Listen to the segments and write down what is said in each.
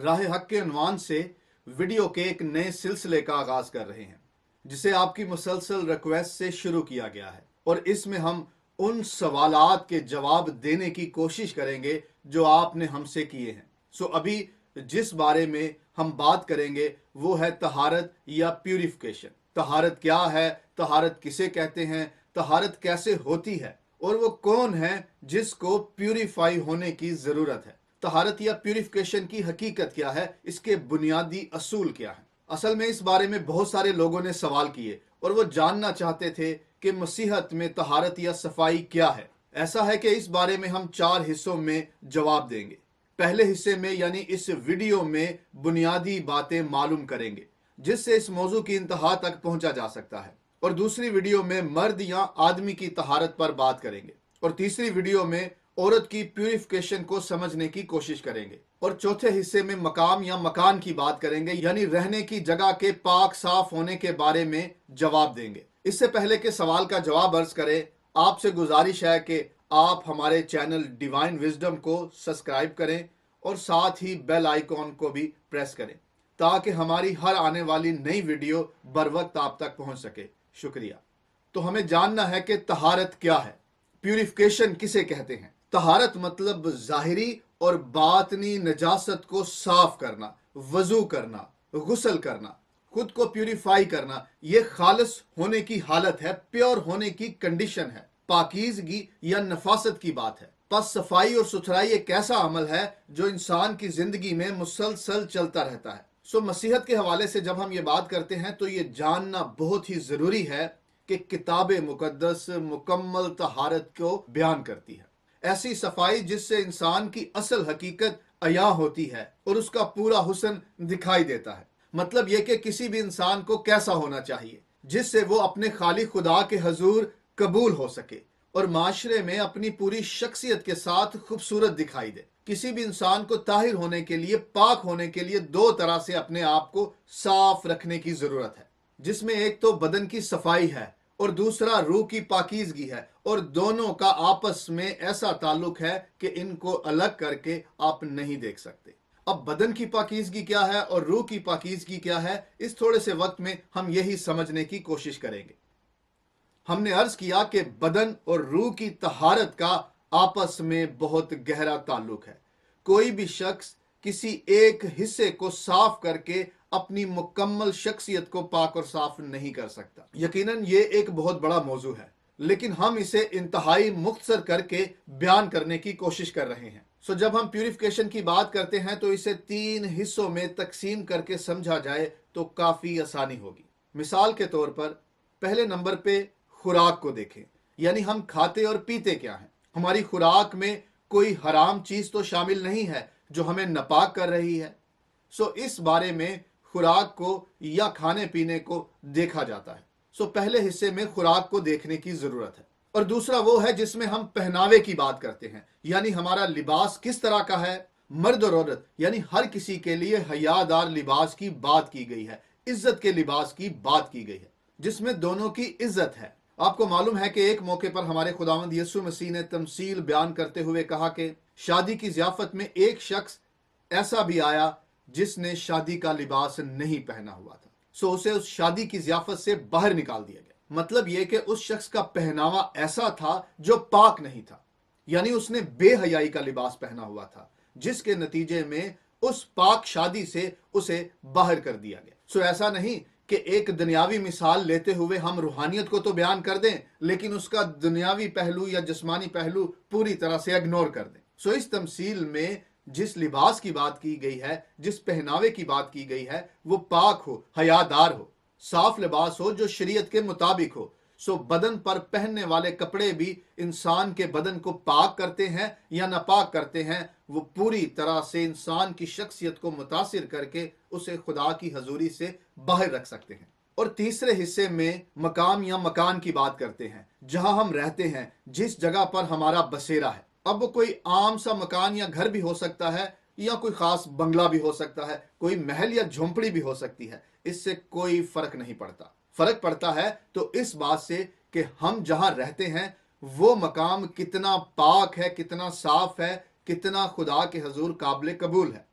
राह हक के उन्वान से वीडियो के एक नए सिलसिले का आगाज कर रहे हैं जिसे आपकी मुसलसल रिक्वेस्ट से शुरू किया गया है, और इसमें हम उन सवालात के जवाब देने की कोशिश करेंगे जो आपने हमसे किए हैं। अभी जिस बारे में हम बात करेंगे वो है तहारत या प्यूरिफिकेशन। तहारत क्या है, तहारत किसे कहते हैं, तहारत कैसे होती है, और वो कौन है जिसको प्यूरिफाई होने की जरूरत है। तहारत या प्यूरिफिकेशन की हकीकत क्या है, इसके बुनियादी असूल क्या है। असल में इस बारे में बहुत सारे लोगों ने सवाल किए और वो जानना चाहते थे कि मसीहत में तहारत या सफाई क्या है। ऐसा है कि इस बारे में हम 4 हिस्सों में जवाब देंगे। पहले हिस्से में यानी इस वीडियो में बुनियादी बातें मालूम करेंगे जिससे इस मौजू की इंतहा तक पहुंचा जा सकता है, और दूसरी वीडियो में मर्द या आदमी की तहारत पर बात करेंगे, और तीसरी वीडियो में औरत की प्यूरिफिकेशन को समझने की कोशिश करेंगे, और चौथे हिस्से में मकाम या मकान की बात करेंगे यानी रहने की जगह के पाक साफ होने के बारे में जवाब देंगे। इससे पहले के सवाल का जवाब अर्ज करें, आपसे गुजारिश है कि आप हमारे चैनल डिवाइन विजडम को सब्सक्राइब करें और साथ ही बेल आइकॉन को भी प्रेस करें ताकि हमारी हर आने वाली नई वीडियो बर वक्त आप तक पहुंच सके। शुक्रिया। तो हमें जानना है कि तहारत क्या है, प्यूरिफिकेशन किसे कहते हैं। तहारत मतलब जाहिरी और बातनी नजासत को साफ करना, वजू करना, गुस्ल करना, खुद को प्यूरिफाई करना। ये खालिस होने की हालत है, प्योर होने की कंडीशन है, पाकीज़गी या नफासत की बात है। बस सफाई और सुथराई एक ऐसा अमल है जो इंसान की जिंदगी में मुसलसल चलता रहता है। मसीहत के हवाले से जब हम ये बात करते हैं तो ये जानना बहुत ही जरूरी है कि किताब मुकद्दस मुकम्मल तहारत को बयान करती है, ऐसी सफाई जिससे इंसान की असल हकीकत अया होती है और उसका पूरा हुस्न दिखाई देता है। मतलब यह कि किसी भी इंसान को कैसा होना चाहिए जिससे वो अपने खालिक खुदा के हजूर कबूल हो सके और माशरे में अपनी पूरी शख्सियत के साथ खूबसूरत दिखाई दे। किसी भी इंसान को ताहिर होने के लिए, पाक होने के लिए 2 तरह से अपने आप को साफ रखने की जरूरत है, जिसमें एक तो बदन की सफाई है और दूसरा रूह की पाकीज़गी है, और दोनों का आपस में ऐसा ताल्लुक है कि इनको अलग करके आप नहीं देख सकते। अब बदन की पाकीज़गी क्या है और रूह की पाकीज़गी क्या है, इस थोड़े से वक्त में हम यही समझने की कोशिश करेंगे। हमने अर्ज किया कि बदन और रूह की तहारत का आपस में बहुत गहरा ताल्लुक है। कोई भी शख्स किसी एक हिस्से को साफ करके अपनी मुकम्मल शख्सियत को पाक और साफ नहीं कर सकता। यकीनन ये एक बहुत बड़ा मौजू है, लेकिन हम इसे इंतहाई मुख्तसर करके बयान करने की कोशिश कर रहे हैं। जब हम प्यूरिफिकेशन की बात करते हैं तो इसे 3 हिस्सों में तकसीम करके समझा जाए तो काफी आसानी होगी। मिसाल के तौर पर पहले नंबर पे खुराक को देखें, यानी हम खाते और पीते क्या हैं। हमारी खुराक में कोई हराम चीज तो शामिल नहीं है जो हमें नापाक कर रही है। इस बारे में खुराक को या खाने पीने को देखा जाता है। पहले हिस्से में खुराक को देखने की जरूरत है, और दूसरा वो है जिसमें हम पहनावे की बात करते हैं, यानी हमारा लिबास किस तरह का है। मर्द और औरत यानी हर किसी के लिए हयादार लिबास की बात की गई है, इज्जत के लिबास की बात की गई है जिसमें दोनों की इज्जत है। आपको मालूम है कि एक मौके पर हमारे खुदावंद यीशु मसीह ने तमसील बयान करते हुए कहा कि शादी की ज़ियाफत में एक शख्स ऐसा भी आया जिसने शादी का लिबास नहीं पहना हुआ था। उसे उस शादी की ज़ियाफत से बाहर निकाल दिया गया। मतलब यह कि उस शख्स का पहनावा ऐसा था जो पाक नहीं था, यानी उसने बेहयाई का लिबास पहना हुआ था, जिसके नतीजे में उस पाक शादी से उसे बाहर कर दिया गया। ऐसा नहीं कि एक दुनियावी मिसाल लेते हुए हम रूहानियत को तो बयान कर दें लेकिन उसका दुनियावी पहलू या जिस्मानी पहलू पूरी तरह से इग्नोर कर दें। इस तमसील में जिस लिबास की बात की गई है, जिस पहनावे की बात की गई है, वो पाक हो, हयादार हो, साफ लिबास हो जो शरीयत के मुताबिक हो। बदन पर पहनने वाले कपड़े भी इंसान के बदन को पाक करते हैं या नापाक करते हैं। वो पूरी तरह से इंसान की शख्सियत को मुतासिर करके उसे खुदा की हजूरी से बाहर रख सकते हैं। और तीसरे हिस्से में मकाम या मकान की बात करते हैं, जहां हम रहते हैं, जिस जगह पर हमारा बसेरा है। अब वो कोई आम सा मकान या घर भी हो सकता है, या कोई खास बंगला भी हो सकता है, कोई महल या झोंपड़ी भी हो सकती है। इससे कोई फर्क नहीं पड़ता। फर्क पड़ता है तो इस बात से कि हम जहां रहते हैं वो मकाम कितना पाक है, कितना साफ है, कितना खुदा के हजूर काबिल कबूल है।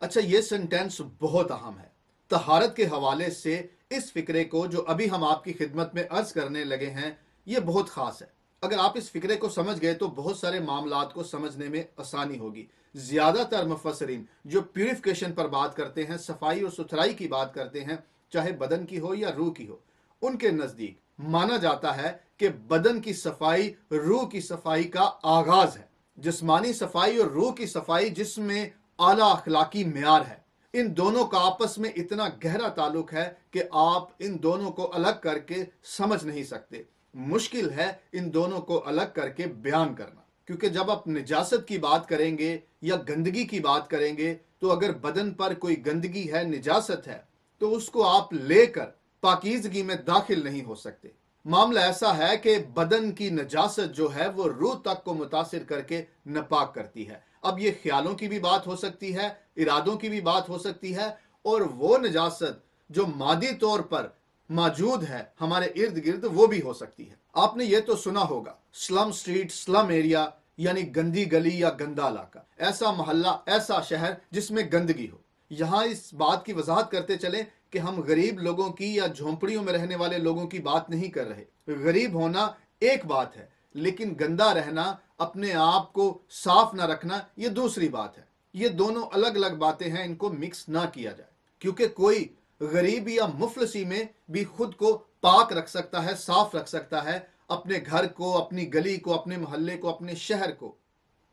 अच्छा, ये सेंटेंस बहुत अहम है। तहारत के हवाले से इस फिक्रे को जो अभी हम आपकी खिदमत में अर्ज करने लगे हैं, ये बहुत खास है। अगर आप इस फिक्रे को समझ गए तो बहुत सारे मामलात को समझने में आसानी होगी। ज्यादातर मुफस्सिरीन जो प्यूरिफिकेशन पर बात करते हैं, सफाई और सुथराई की बात करते हैं, चाहे बदन की हो या रूह की हो, उनके नजदीक माना जाता है कि बदन की सफाई रूह की सफाई का आगाज है। जिस्मानी सफाई और रूह की सफाई जिसमें आला अखलाकी म्यार है, इन दोनों का आपस में इतना गहरा ताल्लुक है कि आप इन दोनों को अलग करके समझ नहीं सकते। मुश्किल है इन दोनों को अलग करके बयान करना, क्योंकि जब आप निजासत की बात करेंगे या गंदगी की बात करेंगे, तो अगर बदन पर कोई गंदगी है, निजासत है, तो उसको आप लेकर पाकीज़गी में दाखिल नहीं हो सकते। मामला ऐसा है कि बदन की नजासत जो है वो रूह तक को मुतासिर करके नापाक करती है। अब ये ख्यालों की भी बात हो सकती है, इरादों की भी बात हो सकती है, और वो नजासत जो मादी तौर पर मौजूद है हमारे इर्द गिर्द, वो भी हो सकती है। आपने ये तो सुना होगा, स्लम स्ट्रीट, स्लम एरिया, यानी गंदी गली या गंदा इलाका, ऐसा मोहल्ला, ऐसा शहर जिसमें गंदगी हो। यहाँ इस बात की वजाहत करते चलें कि हम गरीब लोगों की या झोंपड़ियों में रहने वाले लोगों की बात नहीं कर रहे। गरीब होना एक बात है, लेकिन गंदा रहना, अपने आप को साफ ना रखना, ये दूसरी बात है। ये दोनों अलग अलग बातें हैं, इनको मिक्स ना किया जाए, क्योंकि कोई गरीब या मुफलसी में भी खुद को पाक रख सकता है, साफ रख सकता है, अपने घर को, अपनी गली को, अपने मोहल्ले को, अपने शहर को।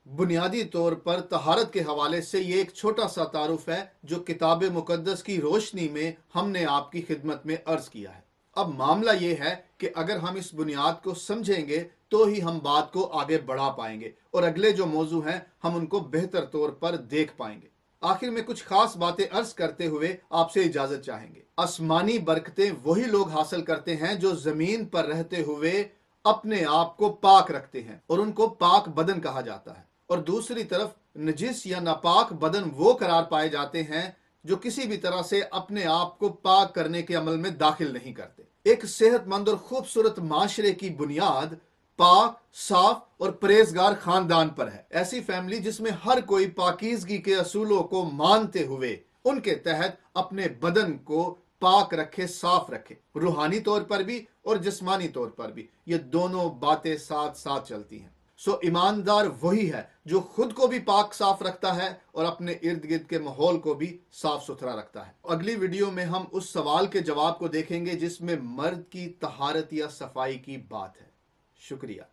बुनियादी तौर पर तहारत के हवाले से ये एक छोटा सा तारुफ है जो किताब मुकद्दस की रोशनी में हमने आपकी खिदमत में अर्ज किया है। अब मामला ये है कि अगर हम इस बुनियाद को समझेंगे तो ही हम बात को आगे बढ़ा पाएंगे और अगले जो मौजू हैं हम उनको बेहतर तौर पर देख पाएंगे। आखिर में कुछ खास बातें अर्ज करते हुए आपसे इजाजत चाहेंगे। आसमानी बरकतें वही लोग हासिल करते हैं जो जमीन पर रहते हुए अपने आप को पाक रखते हैं, और उनको पाक बदन कहा जाता है। और दूसरी तरफ नजिस या नापाक बदन वो करार पाए जाते हैं जो किसी भी तरह से अपने आप को पाक करने के अमल में दाखिल नहीं करते। एक सेहतमंद और खूबसूरत माशरे की बुनियाद पाक, साफ और परहेजगार खानदान पर है। ऐसी फैमिली जिसमें हर कोई पाकीज़गी के असूलों को मानते हुए उनके तहत अपने बदन को पाक रखे, साफ रखे, रूहानी तौर पर भी और जिस्मानी तौर पर भी। ये दोनों बातें साथ साथ चलती हैं। सो ईमानदार वही है जो खुद को भी पाक साफ रखता है और अपने इर्द गिर्द के माहौल को भी साफ सुथरा रखता है। अगली वीडियो में हम उस सवाल के जवाब को देखेंगे जिसमें मर्द की तहारत या सफाई की बात है। शुक्रिया।